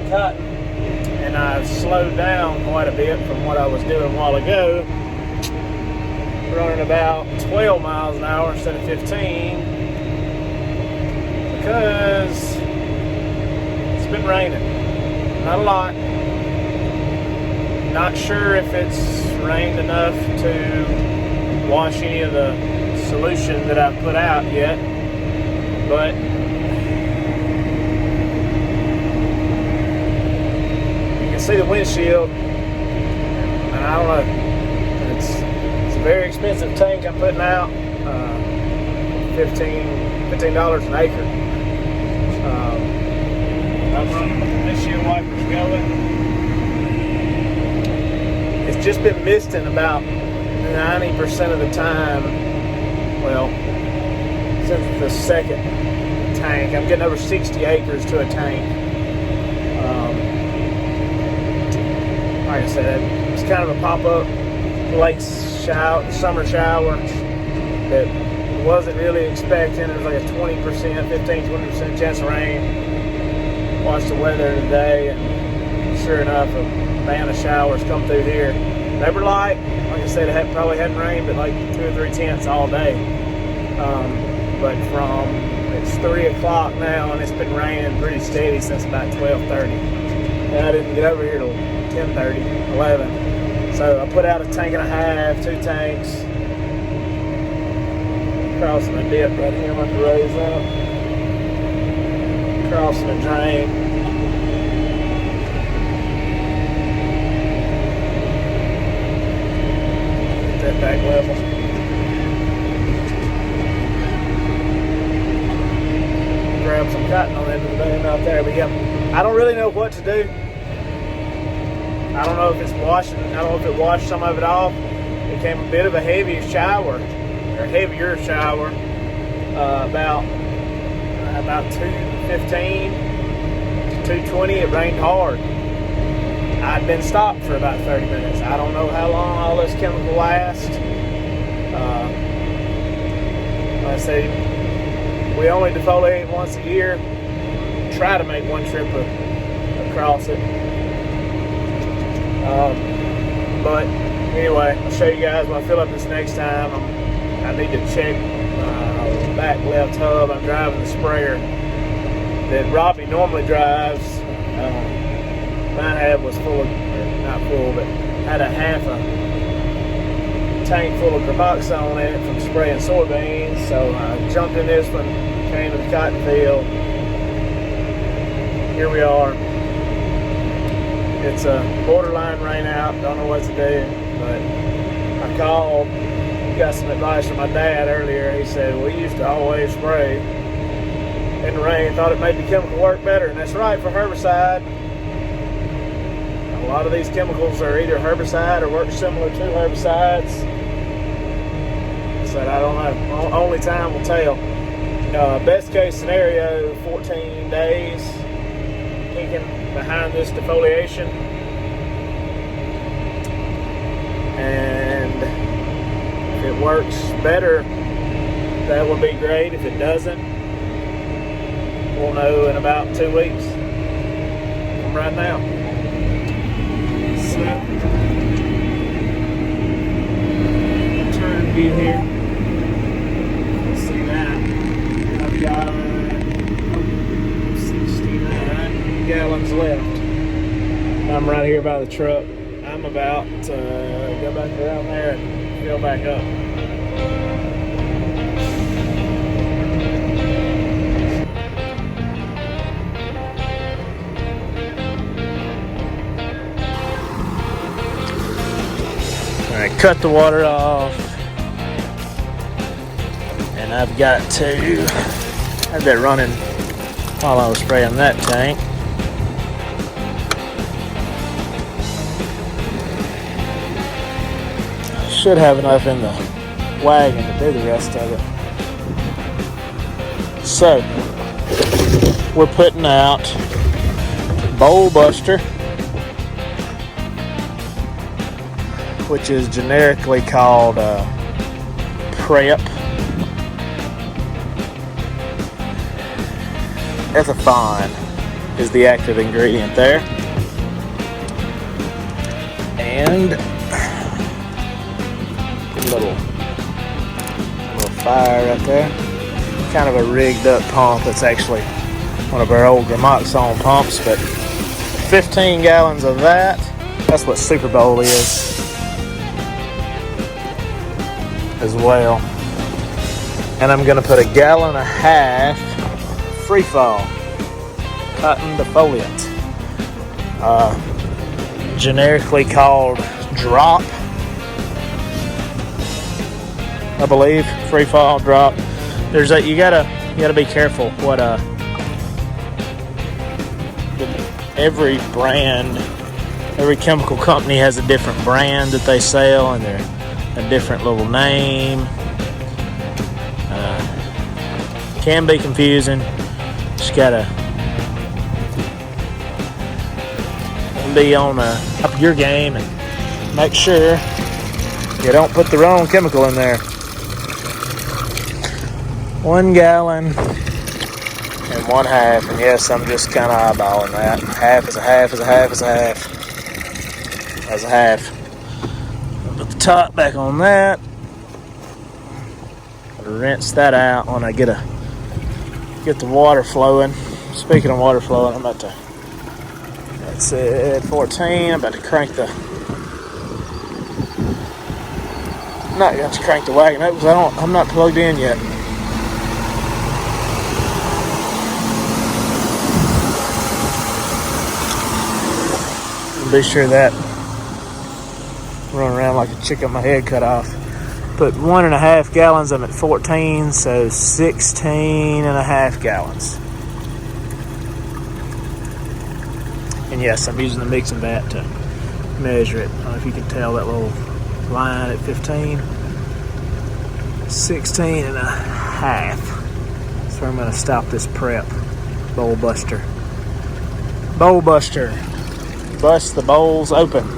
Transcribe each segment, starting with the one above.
cotton, and I've slowed down quite a bit from what I was doing a while ago, running about 12 miles an hour instead of 15, because it's been raining. Not a lot. Not sure if it's rained enough to wash any of the solution that I've put out yet, but you can see the windshield, and I don't know, it's a very expensive tank I'm putting out, $15 an acre. I'm running the windshield wipers going. It's just been misting about 90% of the time. Well, since the second tank, I'm getting over 60 acres to a tank. Like I said, it's kind of a pop-up late summer shower that wasn't really expecting. There was like a 15-20% chance of rain. Watched the weather today, and sure enough, a band of showers come through here. They were light. Like I said, it probably hadn't rained but like 2 or 3 tenths all day. But it's 3 o'clock now, and it's been raining pretty steady since about 12:30. And I didn't get over here till 10:30, 11. So I put out a tank and a half, 2 tanks. Crossing a dip right here, I'm going to raise up. Crossing a drain. Get that back level. Grab some cotton on the end of the beam out there, but yeah, I don't really know what to do. I don't know if it's washing. I don't know if it washed some of it off. It came a bit of a heavier shower, about 2:15 to 2:20. It rained hard. I'd been stopped for about 30 minutes. I don't know how long all this chemical lasts. Like I say, we only defoliate once a year. Try to make one trip across it. But anyway, I'll show you guys when I fill up this next time. I need to check the back left hub. I'm driving the sprayer that Robbie normally drives. Mine was full of, not full, but had a half a tank full of carboxone in it from spraying soybeans. So I jumped in this one, came to the cotton field. Here we are. It's a borderline rain out, don't know what to do, but I called, got some advice from my dad earlier. He said, we used to always spray in the rain, thought it made the chemical work better, and that's right for herbicide. A lot of these chemicals are either herbicide or work similar to herbicides. So I don't know, only time will tell. Best case scenario, 14 days kicking behind this defoliation, and if it works better, that would be great. If it doesn't, we'll know in about 2 weeks from right now. So, turn view here. Let's see that. I've got 69 gallons left. I'm right here by the truck. I'm about to go back around there and fill back up. Alright, cut the water off. And I've got to have that running while I was spraying that tank. Should have enough in the wagon to do the rest of it. So, we're putting out Bowl Buster, which is generically called Prep. That's a fine. is the active ingredient there. And a little fire right there. Kind of a rigged up pump. It's actually one of our old Gramoxone pumps, but 15 gallons of that. That's what Super Bowl is as well. And I'm gonna put 1.5 gallons free fall cotton defoliant, generically called drop, I believe. Free fall drop. There's a you gotta be careful what every brand, every chemical company has a different brand that they sell, and they're a different little name. Can be confusing. Just gotta be on up your game and make sure you don't put the wrong chemical in there. 1 gallon and 1/2, and yes, I'm just kind of eyeballing that. Half is a half is a half is a half. That's a half. I'll put the top back on that. Rinse that out when I get the water flowing. Speaking of water flowing, I'm about to, that's it, 14. I'm about to crank the, I'm not going to crank the wagon up because I'm not plugged in yet. Be sure that run around like a chicken with my head cut off. Put 1.5 gallons. I'm at 14, so 16.5 gallons. And yes, I'm using the mixing vat to measure it. I don't know if you can tell that little line at 15. 16.5. So I'm going to stop this prep. Bowl buster. Bowl buster. Bust the bowls open.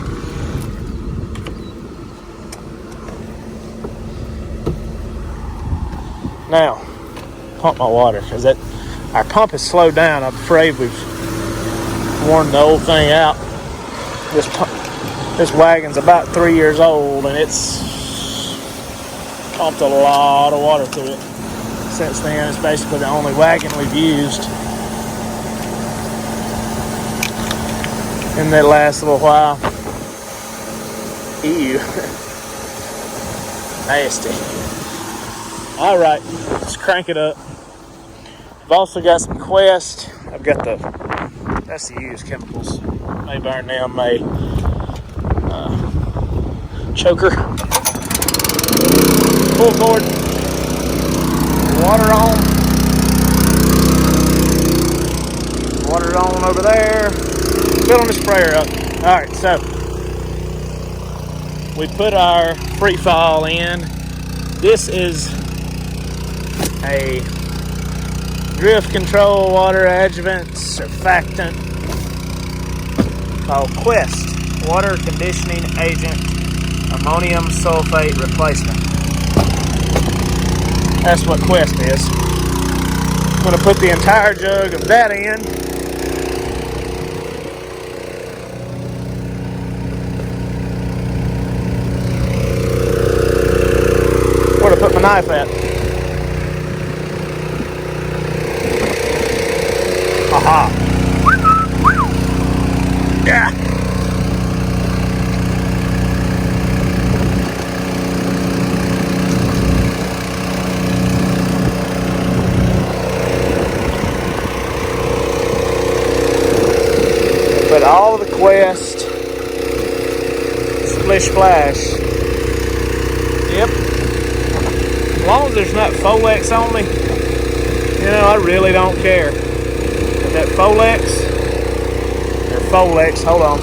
Now, pump my water, because our pump has slowed down. I'm afraid we've worn the old thing out. This wagon's about 3 years old, and it's pumped a lot of water through it. Since then, it's basically the only wagon we've used in that last little while. Ew. Nasty. Alright, let's crank it up. I've also got some Quest. I've got that's the used chemicals. May burn them, may choker. Full cord. Water on. Water on over there. Filling the sprayer up. Alright, so we put our free fall in. This is a drift control water adjuvant surfactant called Quest Water Conditioning Agent Ammonium Sulfate Replacement. That's what Quest is. I'm going to put the entire jug of that in. Where to put my knife at? Aha. Yeah. But all of the Quest Splish Splash. Yep. As long as there's not Folex on me, you know, I really don't care. But that Folex, or Folex, hold on.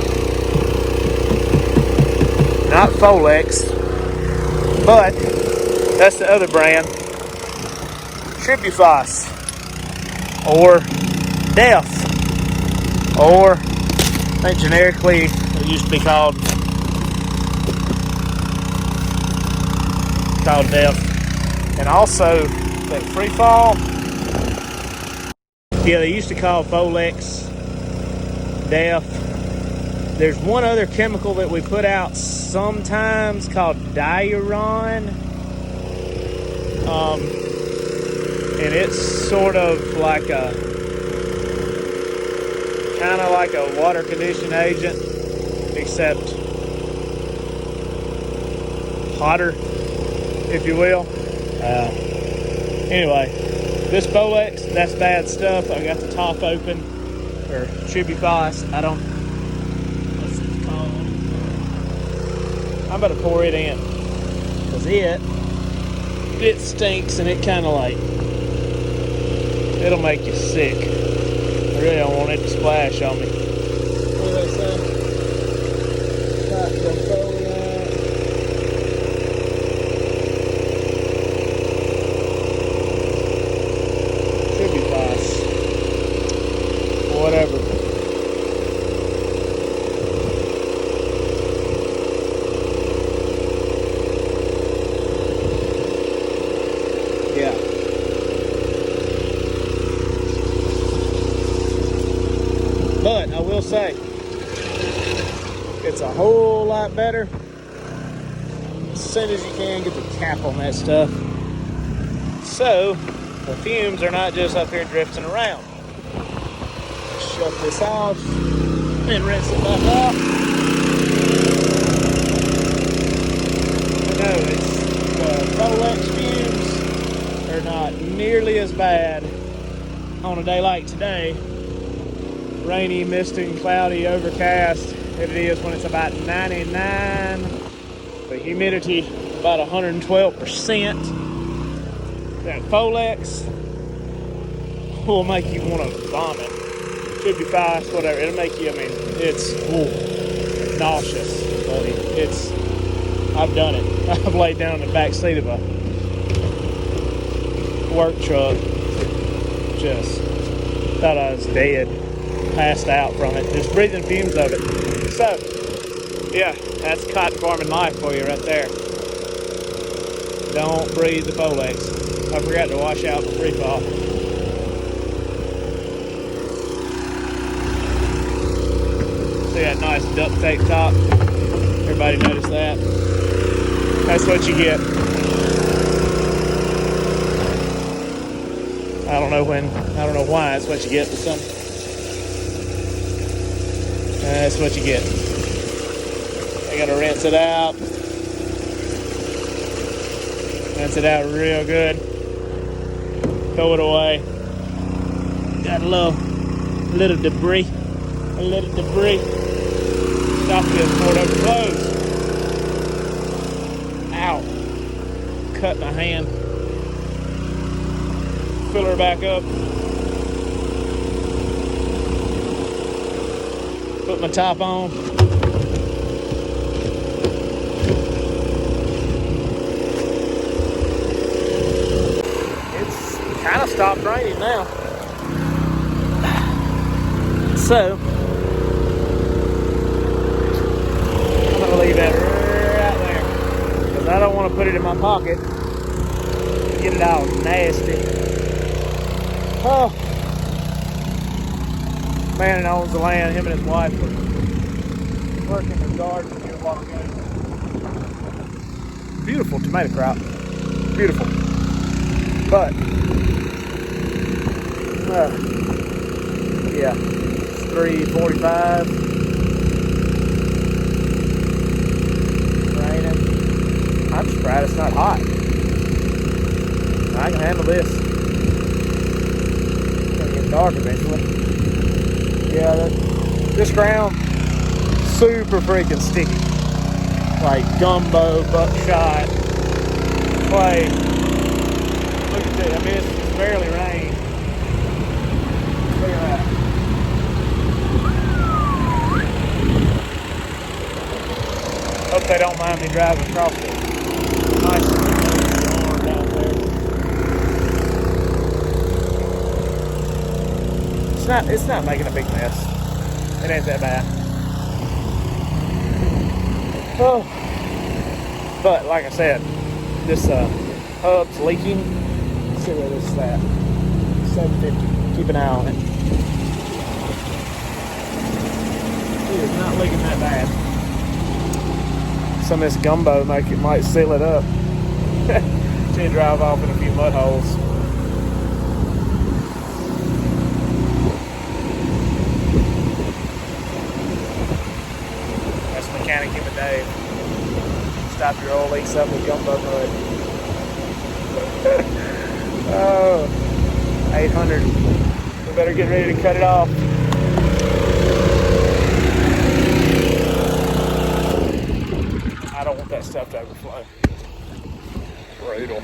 Not Folex, but that's the other brand. Tribufos, or Def, or I think generically it used to be called Def. And also that free fall, yeah, they used to call Folex Def. There's one other chemical that we put out sometimes called Diuron. And it's sort of like kind of like a water conditioning agent, except hotter, if you will. Anyway, this Folex, that's bad stuff. I got the top open, or should be fast. I don't. What's it called? I'm about to pour it in because it stinks, and it kind of like, it'll make you sick. I really don't want it to splash on me. What did I say? Should be fast. Whatever. Yeah. But I will say, it's a whole lot better. As soon as you can, get the cap on that stuff, so the fumes are not just up here drifting around. Shut this off and rinse it back off. No, the Folex fumes are not nearly as bad on a day like today, rainy, misty, and cloudy, overcast, than it is when it's about 99. The humidity about 112%. That Folex will make you want to vomit. Should be fast, whatever. It'll make you, I mean, it's nauseous, buddy. I've done it. I've laid down in the back seat of a work truck. Just thought I was dead. Passed out from it. Just breathing fumes of it. So, yeah, that's cotton farming life for you right there. Don't breathe the Folex. I forgot to wash out the free fall. See that nice duct tape top? Everybody notice that? That's what you get. I don't know why that's what you get, but that's what you get. I gotta rinse it out. Rinse it out real good. Throw it away. Got a little debris. Stop this before it overflows. Ow. Cut my hand. Fill her back up. Put my top on. It's kind of stopped raining now. So, I'm going to leave that right there. Because I don't want to put it in my pocket. Get it all nasty. Oh. Man that owns the land, him and his wife were working in the garden here a while ago. Beautiful tomato crop. Beautiful. But, yeah, it's 3:45. Raining. I'm surprised it's not hot. I can handle this. It's gonna get dark eventually. Yeah, this ground, super freaking sticky. Like gumbo, buckshot, clay. Look at this. I mean, it's barely rained. Look at that. Hope they don't mind me driving across it. Nice storm down there. It's not making a big mess. It ain't that bad. Oh. But like I said, this hub's leaking. Let's see where this is at. 750. Keep an eye on it. It's not leaking that bad. Some of this gumbo might seal it up. Should drive off in a few mud holes. That's mechanic him and Dave. Stop your oil leaks up with gumbo mud. Oh, 800. We better get ready to cut it off. I don't want that stuff to overflow. Brutal.